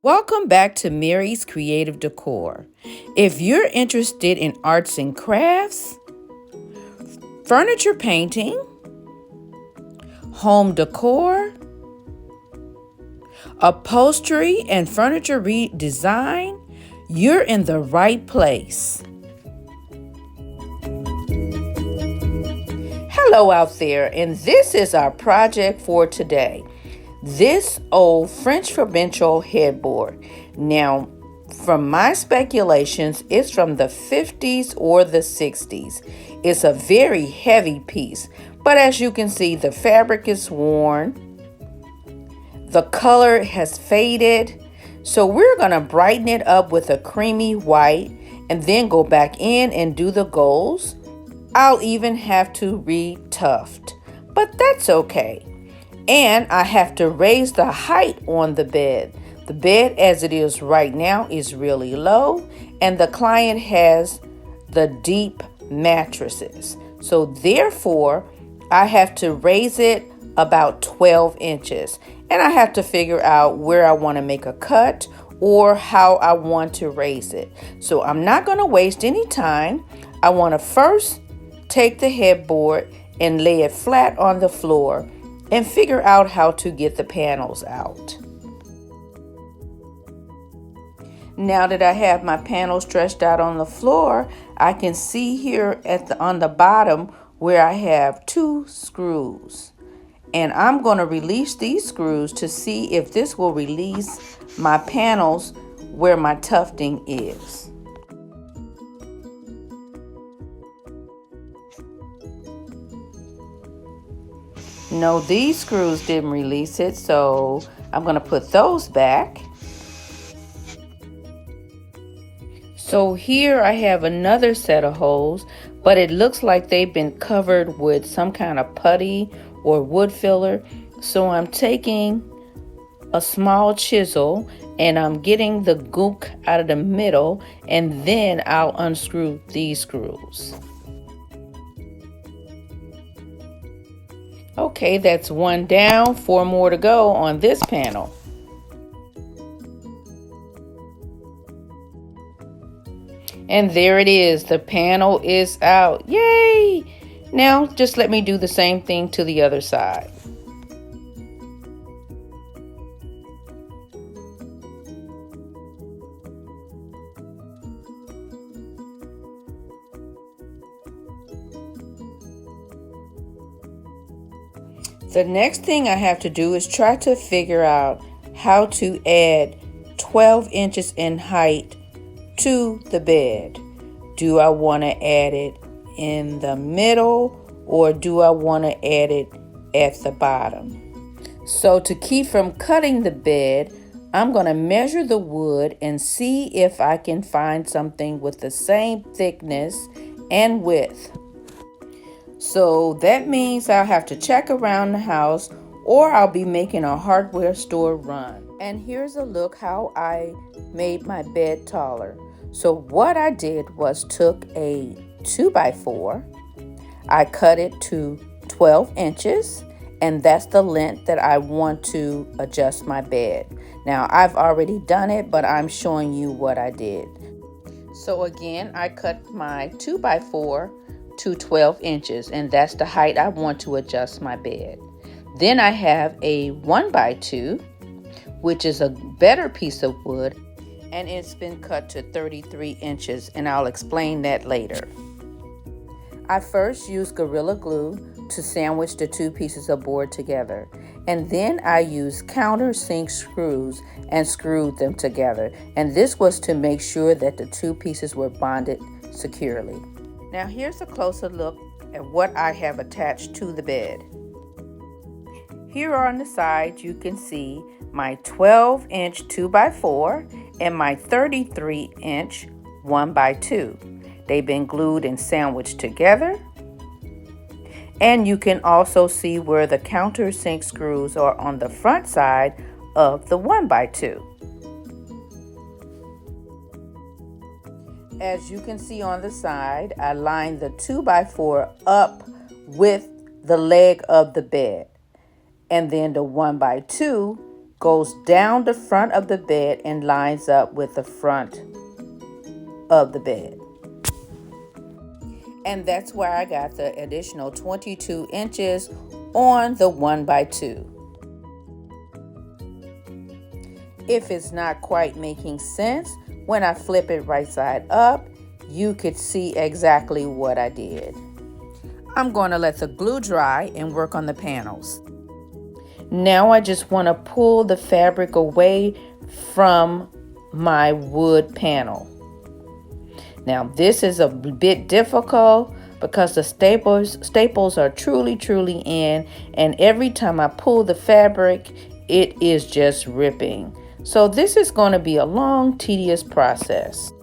Welcome back to Mary's Creative Decor. If you're interested in arts and crafts, furniture painting, home decor, upholstery, and furniture redesign, you're in the right place. Hello out there, and this is our project for today. This old French Provincial headboard. Now, from my speculations, it's from the 50s or the 60s. It's a very heavy piece, but as you can see, the fabric is worn. The color has faded. So we're going to brighten it up with a creamy white and then go back in and do the golds. I'll even have to retuft, but that's okay. And I have to raise the height on the bed. The bed as it is right now is really low, and the client has the deep mattresses. So therefore, I have to raise it about 12 inches. And I have to figure out where I want to make a cut or how I want to raise it. So I'm not going to waste any time. I want to first take the headboard and lay it flat on the floor and figure out how to get the panels out. Now that I have my panels stretched out on the floor, I can see here on the bottom where I have 2 screws. And I'm going to release these screws to see if this will release my panels where my tufting is. No, these screws didn't release it, so I'm going to put those back. So here I have another set of holes, but it looks like they've been covered with some kind of putty or wood filler. So I'm taking a small chisel and I'm getting the gook out of the middle, and then I'll unscrew these screws. Okay, that's 1 down, 4 more to go on this panel. And there it is, the panel is out. Yay! Now just let me do the same thing to the other side. The next thing I have to do is try to figure out how to add 12 inches in height to the bed. Do I want to add it in the middle or do I want to add it at the bottom? So to keep from cutting the bed, I'm going to measure the wood and see if I can find something with the same thickness and width. So that means I'll have to check around the house or I'll be making a hardware store run. And here's a look how I made my bed taller. So what I did was took a 2x4, I cut it to 12 inches, and that's the length that I want to adjust my bed. Now I've already done it, but I'm showing you what I did. So again, I cut my 2x4 to 12 inches, and that's the height I want to adjust my bed. Then I have a 1x2, which is a better piece of wood, and it's been cut to 33 inches, and I'll explain that later. I first used Gorilla Glue to sandwich the 2 pieces of board together, and then I used countersink screws and screwed them together, and this was to make sure that the 2 pieces were bonded securely. Now here's a closer look at what I have attached to the bed. Here on the side you can see my 12-inch 2x4 and my 33-inch 1x2. They've been glued and sandwiched together. And you can also see where the countersink screws are on the front side of the 1x2. As you can see on the side, I lined the 2x4 up with the leg of the bed. And then the 1x2 goes down the front of the bed and lines up with the front of the bed. And that's where I got the additional 22 inches on the 1x2. If it's not quite making sense, when I flip it right side up, you could see exactly what I did. I'm going to let the glue dry and work on the panels. Now I just want to pull the fabric away from my wood panel. Now this is a bit difficult because the staples are truly in, and every time I pull the fabric, it is just ripping. So this is going to be a long, tedious process.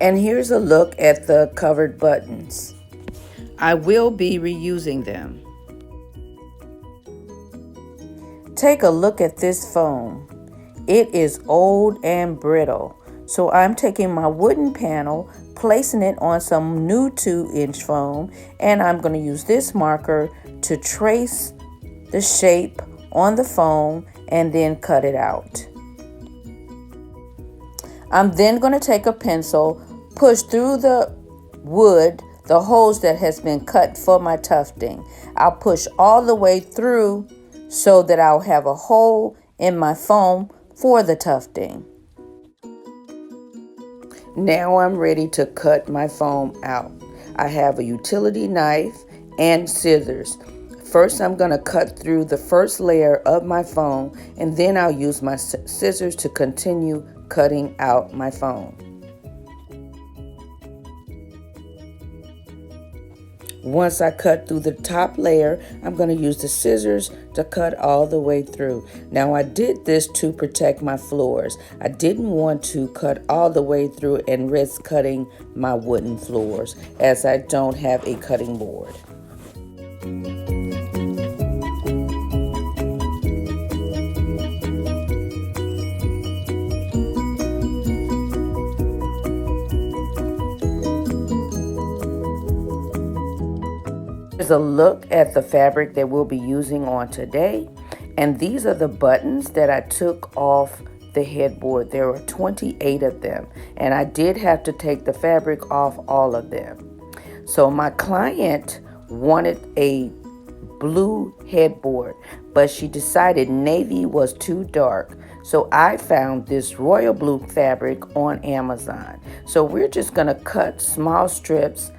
And here's a look at the covered buttons. I will be reusing them. Take a look at this foam. It is old and brittle. So I'm taking my wooden panel, placing it on some new 2-inch foam, and I'm going to use this marker to trace the shape on the foam and then cut it out. I'm then going to take a pencil, push through the wood, the holes that has been cut for my tufting. I'll push all the way through so that I'll have a hole in my foam for the tufting. Now I'm ready to cut my foam out. I have a utility knife and scissors. First, I'm going to cut through the first layer of my foam, and then I'll use my scissors to continue cutting out my foam. Once I cut through the top layer, I'm going to use the scissors to cut all the way through. Now I did this to protect my floors. I didn't want to cut all the way through and risk cutting my wooden floors, as I don't have a cutting board. Here's a look at the fabric that we'll be using on today. And these are the buttons that I took off the headboard. There were 28 of them, and I did have to take the fabric off all of them. So my client wanted a blue headboard, but she decided navy was too dark. So I found this royal blue fabric on Amazon. So we're just going to cut small strips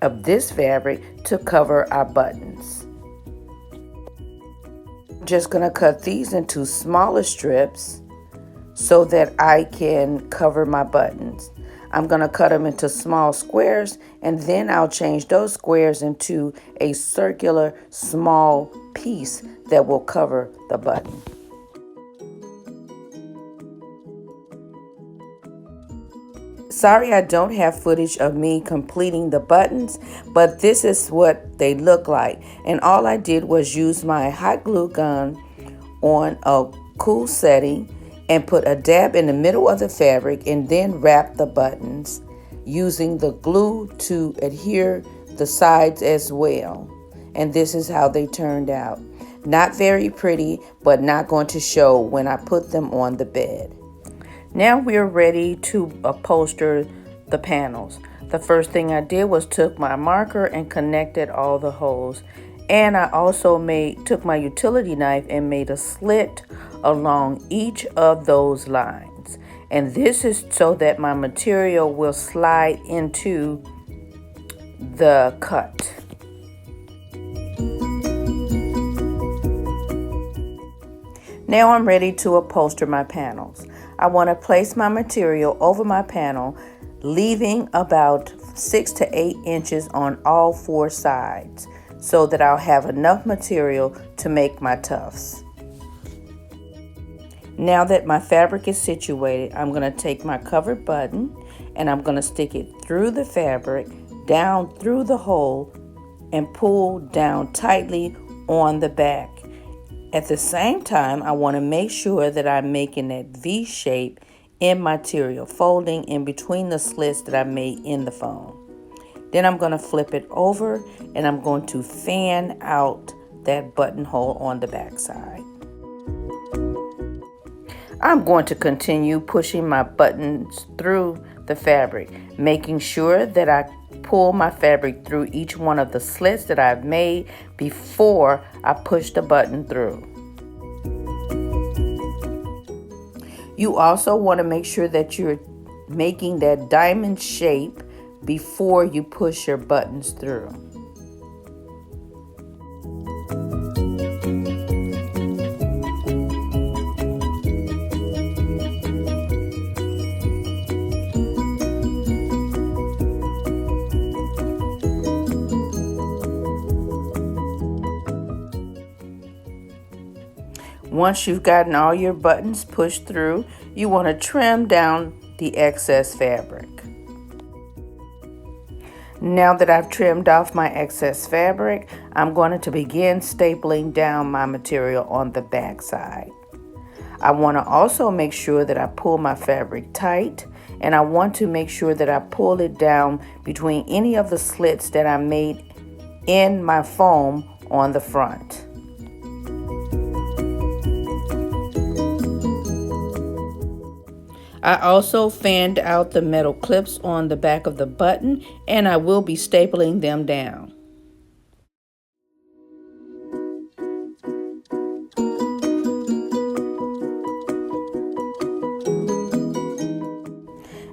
of this fabric to cover our buttons. I'm just going to cut these into smaller strips so that I can cover my buttons. I'm going to cut them into small squares, and then I'll change those squares into a circular small piece that will cover the button. Sorry I don't have footage of me completing the buttons, but this is what they look like. And all I did was use my hot glue gun on a cool setting and put a dab in the middle of the fabric, and then wrap the buttons using the glue to adhere the sides as well. And this is how they turned out. Not very pretty, but not going to show when I put them on the bed. Now we're ready to upholster the panels. The first thing I did was took my marker and connected all the holes. And I also took my utility knife and made a slit along each of those lines. And this is so that my material will slide into the cut. Now I'm ready to upholster my panels. I want to place my material over my panel, leaving about 6 to 8 inches on all 4 sides, so that I'll have enough material to make my tufts. Now that my fabric is situated, I'm going to take my covered button and I'm going to stick it through the fabric, down through the hole, and pull down tightly on the back. At the same time, I want to make sure that I'm making that V shape in material, folding in between the slits that I made in the foam. Then I'm going to flip it over and I'm going to fan out that buttonhole on the back side. I'm going to continue pushing my buttons through the fabric, making sure that I pull my fabric through each one of the slits that I've made before I push the button through. You also want to make sure that you're making that diamond shape before you push your buttons through. Once you've gotten all your buttons pushed through, you want to trim down the excess fabric. Now that I've trimmed off my excess fabric, I'm going to begin stapling down my material on the back side. I want to also make sure that I pull my fabric tight, and I want to make sure that I pull it down between any of the slits that I made in my foam on the front. I also fanned out the metal clips on the back of the button, and I will be stapling them down.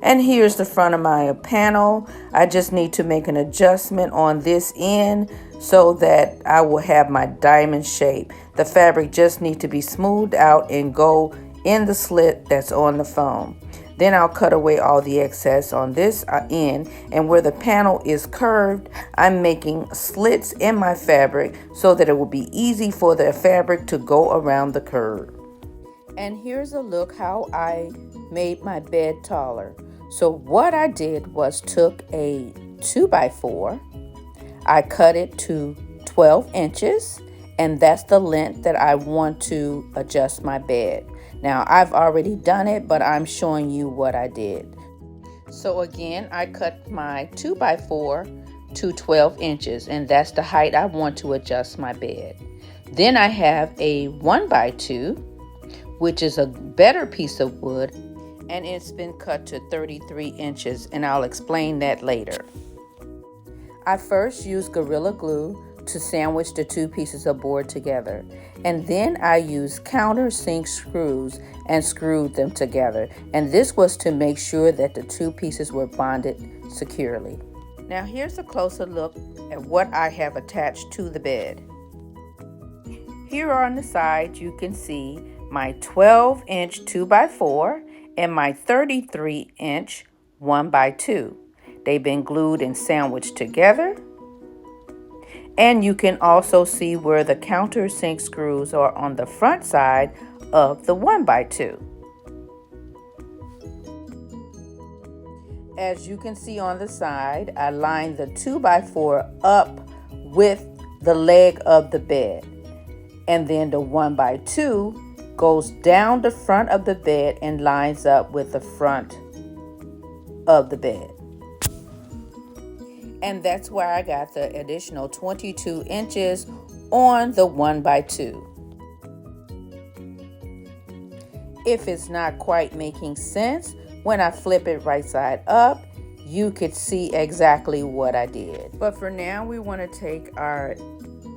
And here's the front of my panel. I just need to make an adjustment on this end so that I will have my diamond shape. The fabric just needs to be smoothed out and go in the slit that's on the foam. Then I'll cut away all the excess on this end, and where the panel is curved, I'm making slits in my fabric so that it will be easy for the fabric to go around the curve. And here's a look how I made my bed taller. So what I did was took a 2x4, I cut it to 12 inches, and that's the length that I want to adjust my bed. Now, I've already done it, but I'm showing you what I did. So again, I cut my 2x4 to 12 inches, and that's the height I want to adjust my bed. Then I have a 1x2, which is a better piece of wood, and it's been cut to 33 inches, and I'll explain that later. I first used Gorilla Glue to sandwich the two pieces of board together, and then I used countersink screws and screwed them together, and this was to make sure that the two pieces were bonded securely. Now here's a closer look at what I have attached to the bed. Here on the side you can see my 12-inch 2x4 and my 33-inch 1x2. They've been glued and sandwiched together. And you can also see where the countersink screws are on the front side of the 1x2. As you can see on the side, I lined the 2x4 up with the leg of the bed. And then the 1x2 goes down the front of the bed and lines up with the front of the bed. And that's where I got the additional 22 inches on the 1x2. If it's not quite making sense, when I flip it right side up, you could see exactly what I did. But for now, we want to take our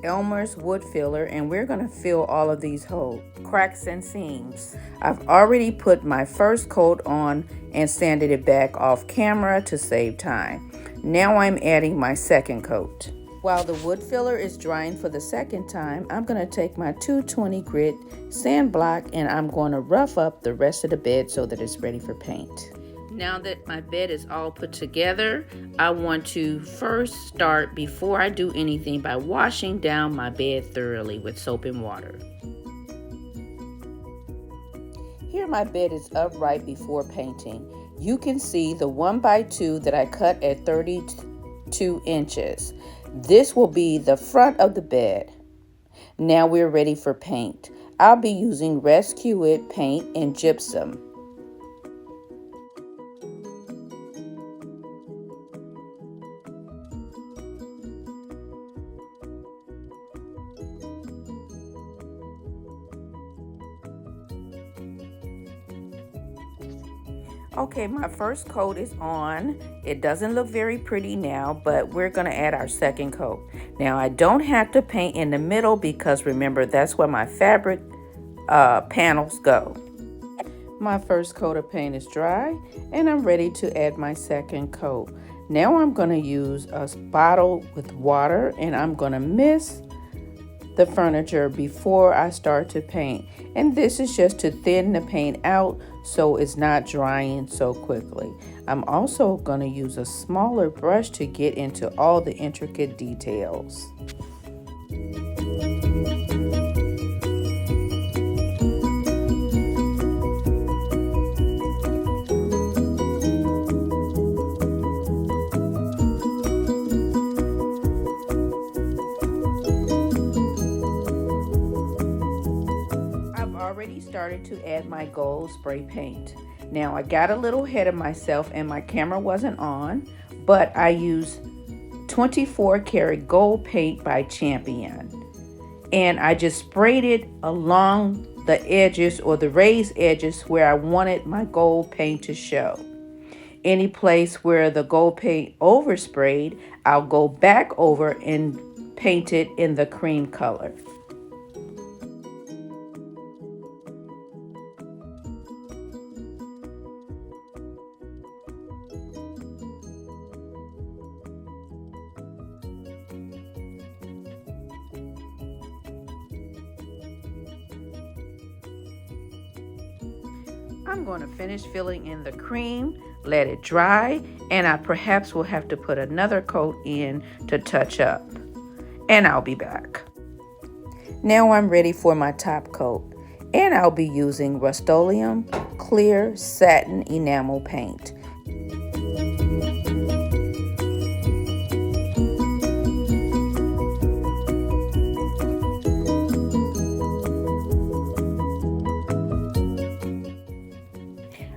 Elmers wood filler and we're going to fill all of these holes, cracks and seams. I've already put my first coat on and sanded it back off camera to save time. Now I'm adding my second coat. While the wood filler is drying for the second time, I'm going to take my 220 grit sand block and I'm going to rough up the rest of the bed so that it's ready for paint. Now that my bed is all put together, I want to first start, before I do anything, by washing down my bed thoroughly with soap and water. Here my bed is upright before painting. You can see the 1x2 that I cut at 32 inches. This will be the front of the bed. Now we're ready for paint. I'll be using Rescue It paint and gypsum. Okay, my first coat is on. It doesn't look very pretty now, but we're going to add our second coat. Now, I don't have to paint in the middle because remember, that's where my fabric panels go. My first coat of paint is dry, and I'm ready to add my second coat. Now I'm going to use a bottle with water, and I'm going to mist the furniture before I start to paint. And this is just to thin the paint out so it's not drying so quickly. I'm also going to use a smaller brush to get into all the intricate details. Already started to add my gold spray paint. Now I got a little ahead of myself and my camera wasn't on, but I used 24 karat gold paint by Champion, and I just sprayed it along the edges or the raised edges where I wanted my gold paint to show. Any place where the gold paint oversprayed, I'll go back over and paint it in the cream color. I'm going to finish filling in the cream, let it dry, and I perhaps will have to put another coat in to touch up. And I'll be back. Now I'm ready for my top coat, and I'll be using Rust-Oleum Clear Satin Enamel Paint.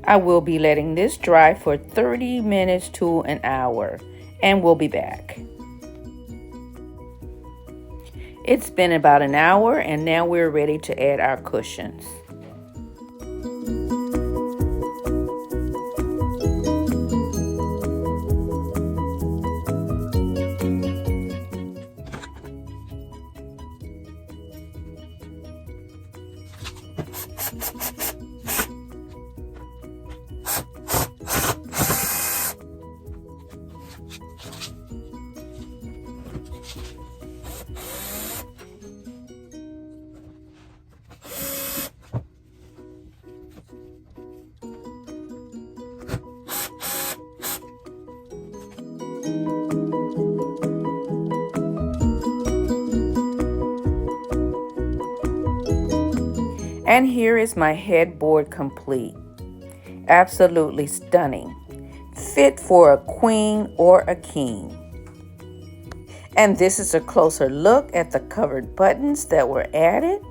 I will be letting this dry for 30 minutes to an hour, and we'll be back. It's been about an hour, and now we're ready to add our cushions. And here is my headboard complete. Absolutely stunning. Fit for a queen or a king. And this is a closer look at the covered buttons that were added.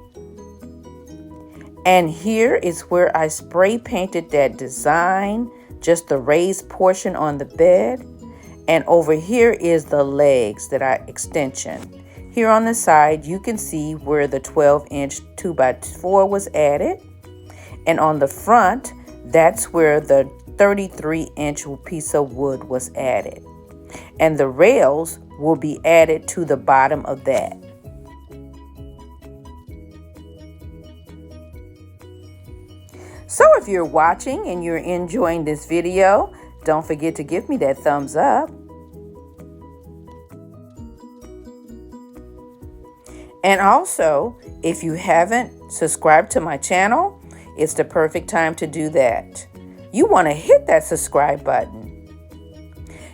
And here is where I spray painted that design, just the raised portion on the bed. And over here is the legs that I extension. Here on the side, you can see where the 12-inch 2x4 was added. And on the front, that's where the 33-inch piece of wood was added. And the rails will be added to the bottom of that. So if you're watching and you're enjoying this video, don't forget to give me that thumbs up. And also, if you haven't subscribed to my channel, it's the perfect time to do that. You want to hit that subscribe button.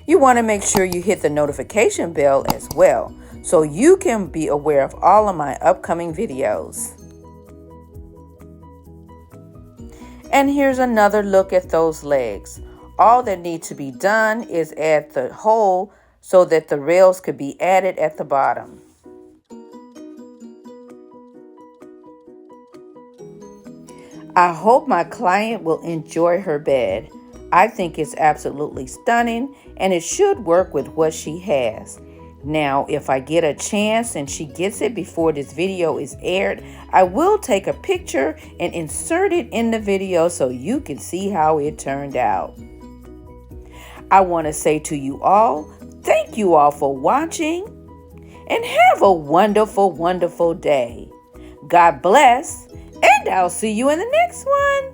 You want to make sure you hit the notification bell as well, so you can be aware of all of my upcoming videos. And here's another look at those legs. All that needs to be done is add the hole so that the rails could be added at the bottom. I hope my client will enjoy her bed. I think it's absolutely stunning, and it should work with what she has. Now, if I get a chance and she gets it before this video is aired, I will take a picture and insert it in the video so you can see how it turned out. I want to say to you all, thank you all for watching and have a wonderful, wonderful day. God bless, and I'll see you in the next one.